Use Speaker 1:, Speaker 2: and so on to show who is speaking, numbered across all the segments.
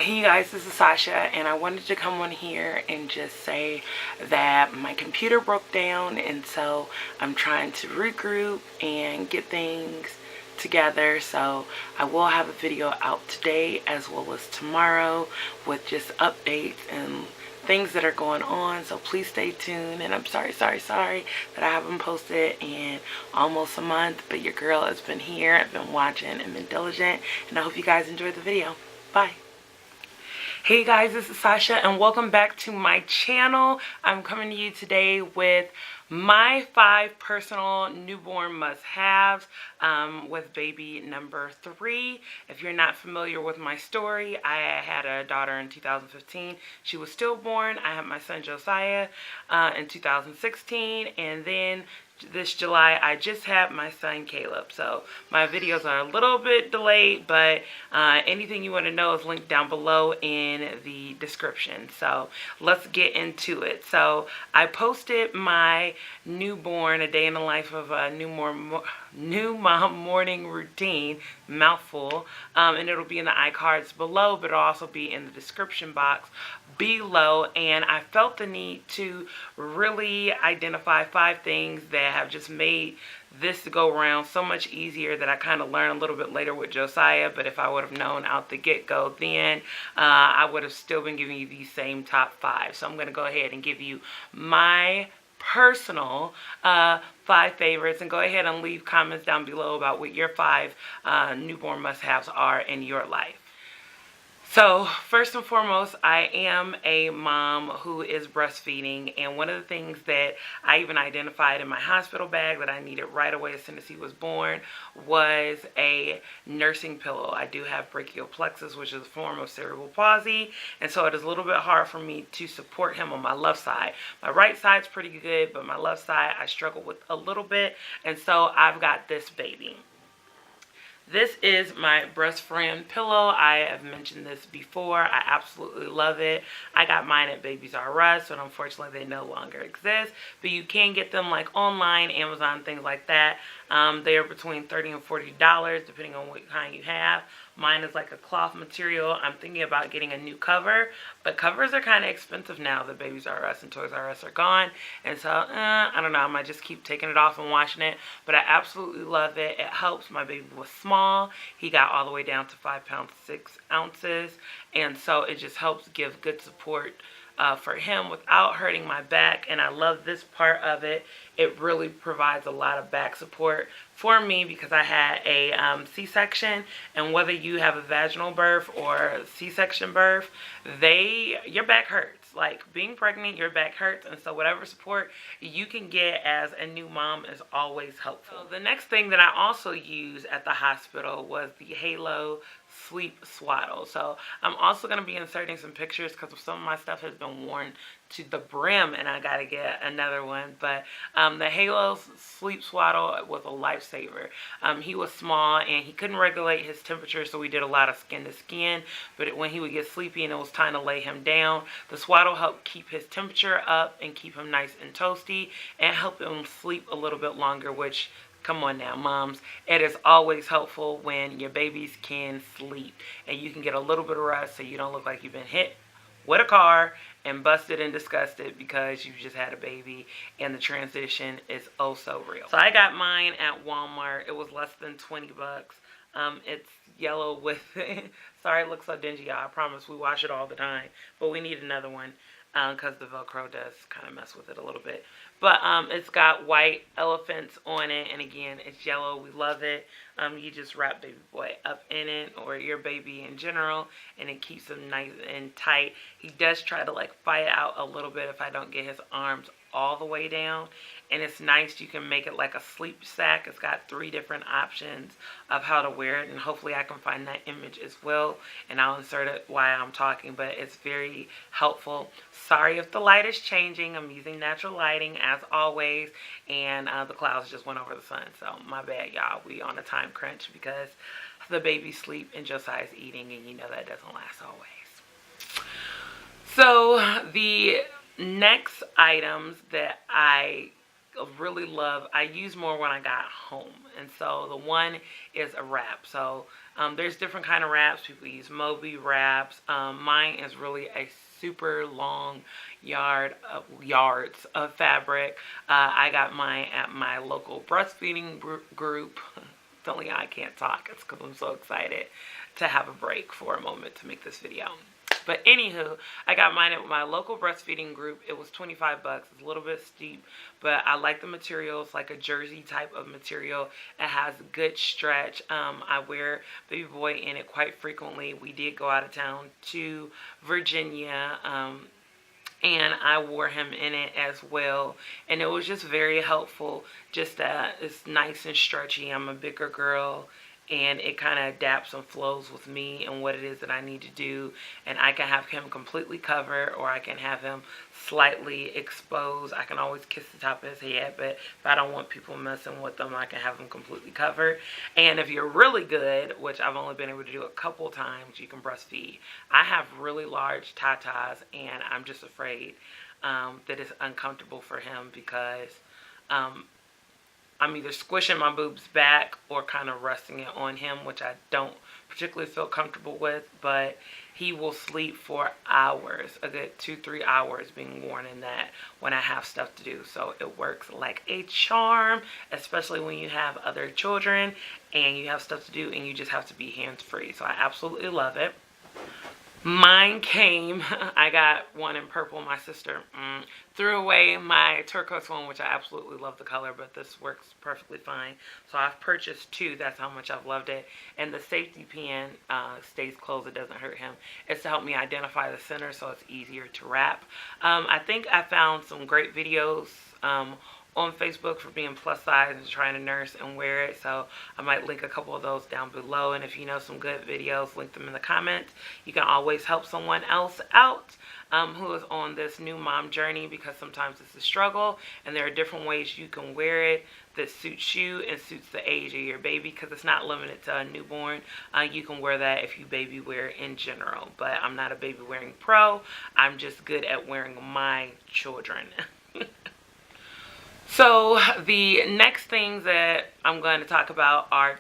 Speaker 1: Hey you guys, this is Sasha, and I wanted to come on here and just say that my computer broke down, and so I'm trying to regroup and get things together. So I will have a video out today as well as tomorrow with just updates and things that are going on, so please stay tuned. And I'm sorry that I haven't posted in almost a month, but your girl has been here, I've been watching and been diligent, and I hope you guys enjoyed the video. Bye. Hey guys, this is Sasha and welcome back to my channel. I'm coming to you today with my 5 personal newborn must-haves with baby number 3. If you're not familiar with my story, I had a daughter in 2015. She was stillborn. I had my son Josiah in 2016, and then this July I just had my son Caleb. So my videos are a little bit delayed, but anything you want to know is linked down below in the description. So let's get into it. So I posted my newborn, a day in the life of a new mom morning routine, mouthful, and it'll be in the iCards below, but it'll also be in the description box below. And I felt the need to really identify 5 things that have just made this go around so much easier, that I kind of learned a little bit later with Josiah. But if I would have known out the get-go then, I would have still been giving you these same top 5. So I'm going to go ahead and give you my personal 5 favorites, and go ahead and leave comments down below about what your 5 newborn must-haves are in your life. So first and foremost, I am a mom who is breastfeeding, and one of the things that I even identified in my hospital bag that I needed right away as soon as he was born was a nursing pillow. I do have brachial plexus, which is a form of cerebral palsy, and so it is a little bit hard for me to support him on my left side. My right side's pretty good, but my left side I struggle with a little bit, and so I've got this baby. This is my breast friend pillow. I have mentioned this before. I absolutely love it. I got mine at Babies R Us, but unfortunately they no longer exist. But you can get them like online, Amazon, things like that. They are between $30 and $40 depending on what kind you have. Mine is like a cloth material. I'm thinking about getting a new cover, but covers are kind of expensive now that Babies R Us and Toys R Us are gone. And so, I don't know, I might just keep taking it off and washing it. But I absolutely love it. It helps. My baby was small. He got all the way down to 5 pounds 6 ounces. And so it just helps give good support for him without hurting my back. And I love this part of it. It really provides a lot of back support for me because I had a C-section, and whether you have a vaginal birth or a C-section birth, your back hurts. Like being pregnant, your back hurts, and so whatever support you can get as a new mom is always helpful. So the next thing that I also used at the hospital was the Halo Sleep Swaddle. So I'm also going to be inserting some pictures because some of my stuff has been worn to the brim and I got to get another one. But the Halo Sleep Swaddle was a lifesaver. He was small and he couldn't regulate his temperature, so we did a lot of skin to skin. But when he would get sleepy and it was time to lay him down, the swaddle helped keep his temperature up and keep him nice and toasty and help him sleep a little bit longer, which, come on now, moms, it is always helpful when your babies can sleep and you can get a little bit of rest so you don't look like you've been hit with a car and busted and disgusted because you just had a baby and the transition is oh so real. So I got mine at Walmart. It was less than 20 bucks. It's yellow with sorry it looks so dingy, y'all. I promise we wash it all the time, but we need another one because the Velcro does kind of mess with it a little bit. But it's got white elephants on it, and again, it's yellow. We love it. You just wrap baby boy up in it, or your baby in general, and it keeps him nice and tight. He does try to like fight out a little bit if I don't get his arms all the way down, and it's nice. You can make it like a sleep sack. It's got 3 different options of how to wear it, and hopefully I can find that image as well, and I'll insert it while I'm talking, but it's very helpful. Sorry if the light is changing. I'm using natural lighting as always, and the clouds just went over the sun, so my bad, y'all. We on a time crunch because the baby's sleep and Josiah's eating, and you know that doesn't last always. So the next items that I really love, I use more when I got home. And so the one is a wrap. So there's different kind of wraps. People use Moby wraps. Mine is really a super long yards of fabric. I got mine at my local breastfeeding group. It's only I can't talk. It's because I'm so excited to have a break for a moment to make this video. But anywho, I got mine at my local breastfeeding group. It was 25 bucks. It's a little bit steep, but I like the material. It's like a jersey type of material. It has good stretch. I wear Baby Boy in it quite frequently. We did go out of town to Virginia, and I wore him in it as well, and it was just very helpful. Just that it's nice and stretchy. I'm a bigger girl, and it kind of adapts and flows with me and what it is that I need to do. And I can have him completely covered, or I can have him slightly exposed. I can always kiss the top of his head, but if I don't want people messing with them, I can have him completely covered. And if you're really good, which I've only been able to do a couple times, you can breastfeed. I have really large tatas, and I'm just afraid that it's uncomfortable for him because I'm either squishing my boobs back or kind of resting it on him, which I don't particularly feel comfortable with. But he will sleep for hours, a good 2-3 hours being worn in that when I have stuff to do. So it works like a charm, especially when you have other children and you have stuff to do and you just have to be hands-free. So I absolutely love it. Mine came, I got one in purple. My sister threw away my turquoise one, which I absolutely love the color, but this works perfectly fine. So I've purchased two. That's how much I've loved it. And the safety pin stays closed. It doesn't hurt him. It's to help me identify the center so it's easier to wrap. I think I found some great videos on Facebook for being plus size and trying to nurse and wear it. So I might link a couple of those down below. And if you know some good videos, link them in the comments. You can always help someone else out who is on this new mom journey, because sometimes it's a struggle and there are different ways you can wear it that suits you and suits the age of your baby, because it's not limited to a newborn. You can wear that if you baby wear in general, but I'm not a baby wearing pro. I'm just good at wearing my children. So the next things that I'm going to talk about are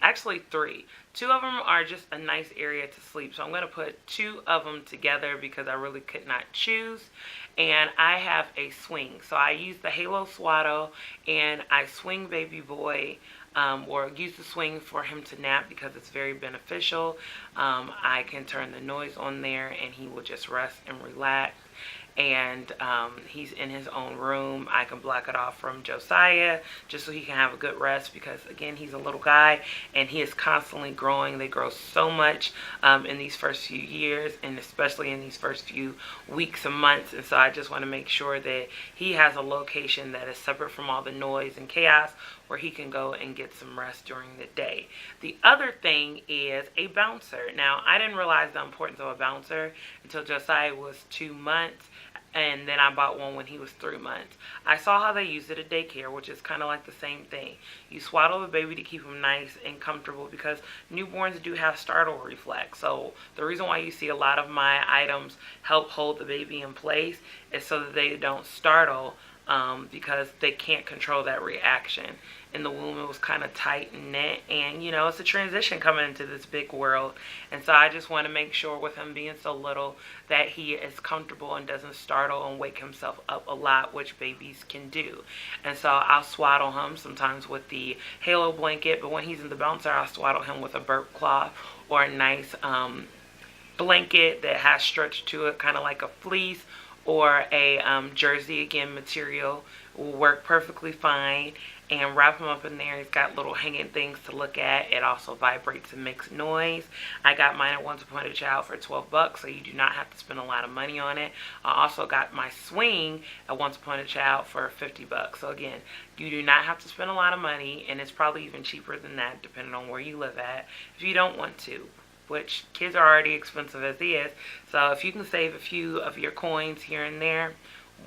Speaker 1: actually three. Two of them are just a nice area to sleep. So I'm going to put two of them together because I really could not choose. And I have a swing. So I use the Halo Swaddle, and I swing Baby Boy, or use the swing for him to nap because it's very beneficial. I can turn the noise on there and he will just rest and relax. And he's in his own room. I can block it off from Josiah just so he can have a good rest, because again, he's a little guy and he is constantly growing. They grow so much in these first few years, and especially in these first few weeks and months. And so I just want to make sure that he has a location that is separate from all the noise and chaos, where he can go and get some rest during the day. The other thing is a bouncer. Now, I didn't realize the importance of a bouncer until Josiah was 2 months. And then I bought one when he was 3 months. I saw how they use it at daycare, which is kind of like the same thing. You swaddle the baby to keep him nice and comfortable, because newborns do have startle reflex. So the reason why you see a lot of my items help hold the baby in place is so that they don't startle, because they can't control that reaction. In the womb, it was kind of tight and knit, and you know, it's a transition coming into this big world. And so I just want to make sure, with him being so little, that he is comfortable and doesn't startle and wake himself up a lot, which babies can do. And so I'll swaddle him sometimes with the Halo blanket, but when he's in the bouncer, I'll swaddle him with a burp cloth or a nice blanket that has stretch to it, kind of like a fleece, or a jersey, again, material will work perfectly fine. And wrap him up in there. He's got little hanging things to look at. It also vibrates and makes noise. I got mine at Once Upon a Child for 12 bucks, so you do not have to spend a lot of money on it. I also got my swing at Once Upon a Child for 50 bucks. So again, you do not have to spend a lot of money, and it's probably even cheaper than that depending on where you live at if you don't want to, which kids are already expensive as is. So if you can save a few of your coins here and there,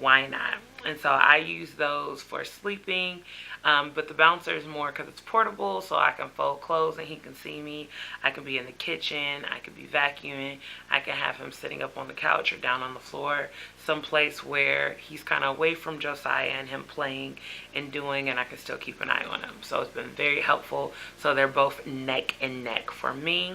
Speaker 1: why not? And so I use those for sleeping. But the bouncer is more because it's portable, so I can fold clothes and he can see me. I can be in the kitchen, I can be vacuuming, I can have him sitting up on the couch or down on the floor, someplace where he's kind of away from Josiah and him playing and doing, and I can still keep an eye on him. So it's been very helpful. So they're both neck and neck for me.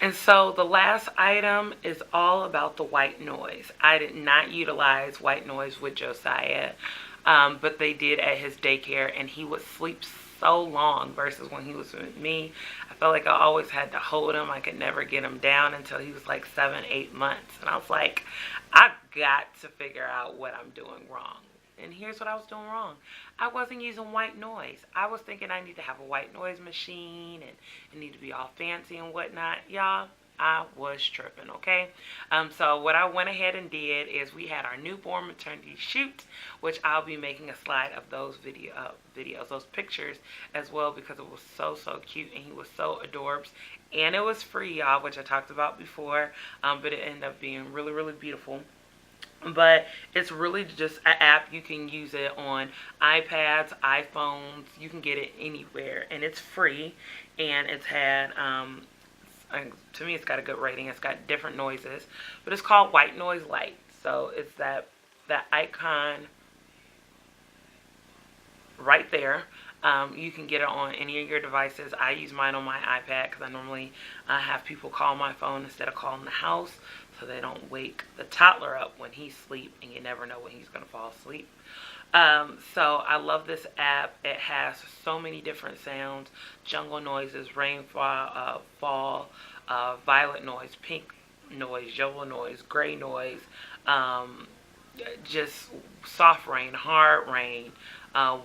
Speaker 1: And so the last item is all about the white noise. I did not utilize white noise with Josiah, but they did at his daycare, and he would sleep so long versus when he was with me. I felt like I always had to hold him. I could never get him down until he was like 7-8 months. And I was like, I got to figure out what I'm doing wrong. And here's what I was doing wrong. I wasn't using white noise. I was thinking I need to have a white noise machine and it need to be all fancy and whatnot. Y'all, I was tripping, okay? So what I went ahead and did is we had our newborn maternity shoot, which I'll be making a slide of those videos, those pictures as well, because it was so cute and he was so adorbs. And it was free, y'all, which I talked about before, but it ended up being really beautiful. But it's really just an app. You can use it on iPads, iPhones. You can get it anywhere, and it's free. And it's had, to me, it's got a good rating. It's got different noises, but it's called White Noise Light. So it's that icon right there. You can get it on any of your devices. I use mine on my iPad because I normally have people call my phone instead of calling the house, so they don't wake the toddler up when he's asleep, and you never know when he's going to fall asleep. So I love this app. It has so many different sounds: jungle noises, rainfall, fall, violet noise, pink noise, yellow noise, gray noise, just soft rain, hard rain,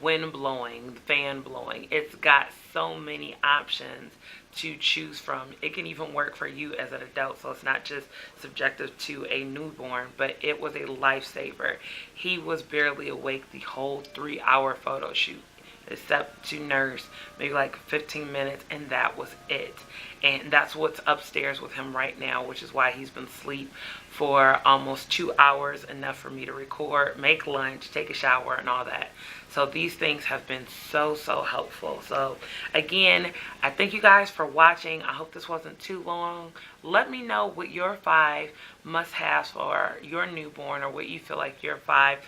Speaker 1: wind blowing, fan blowing. It's got so many options to choose from. It can even work for you as an adult, so it's not just subjective to a newborn, but it was a lifesaver. He was barely awake the whole 3-hour photo shoot, except to nurse maybe like 15 minutes, and that was it. And that's what's upstairs with him right now, which is why he's been asleep for almost 2 hours, enough for me to record, make lunch, take a shower, and all that. So these things have been so helpful. So again, I thank you guys for watching. I hope this wasn't too long. Let me know what your 5 must-haves for your newborn, or what you feel like your 5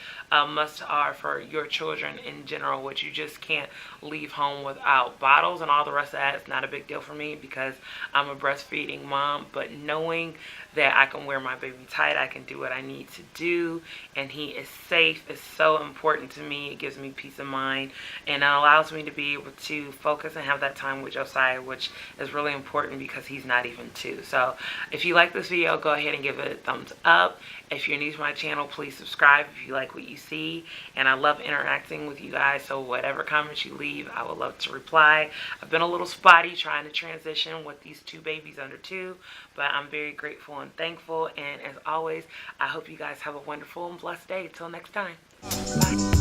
Speaker 1: must are for your children in general, what you just can't leave home without. Bottles and all the rest of that is not a big deal for me because I'm a breastfeeding mom, but knowing that I can wear my baby tight, I can do what I need to do, and he is safe is so important to me. It gives me peace of mind, and it allows me to be able to focus and have that time with Josiah, which is really important because he's not even 2. So if you like this video, go ahead and give it a thumbs up. If you're new to my channel, please subscribe if you like what you see. And I love interacting with you guys, so whatever comments you leave, I would love to reply. I've been a little spotty trying to transition with these 2 babies under 2, but I'm very grateful and thankful. And as always, I hope you guys have a wonderful and blessed day. Till next time. Bye.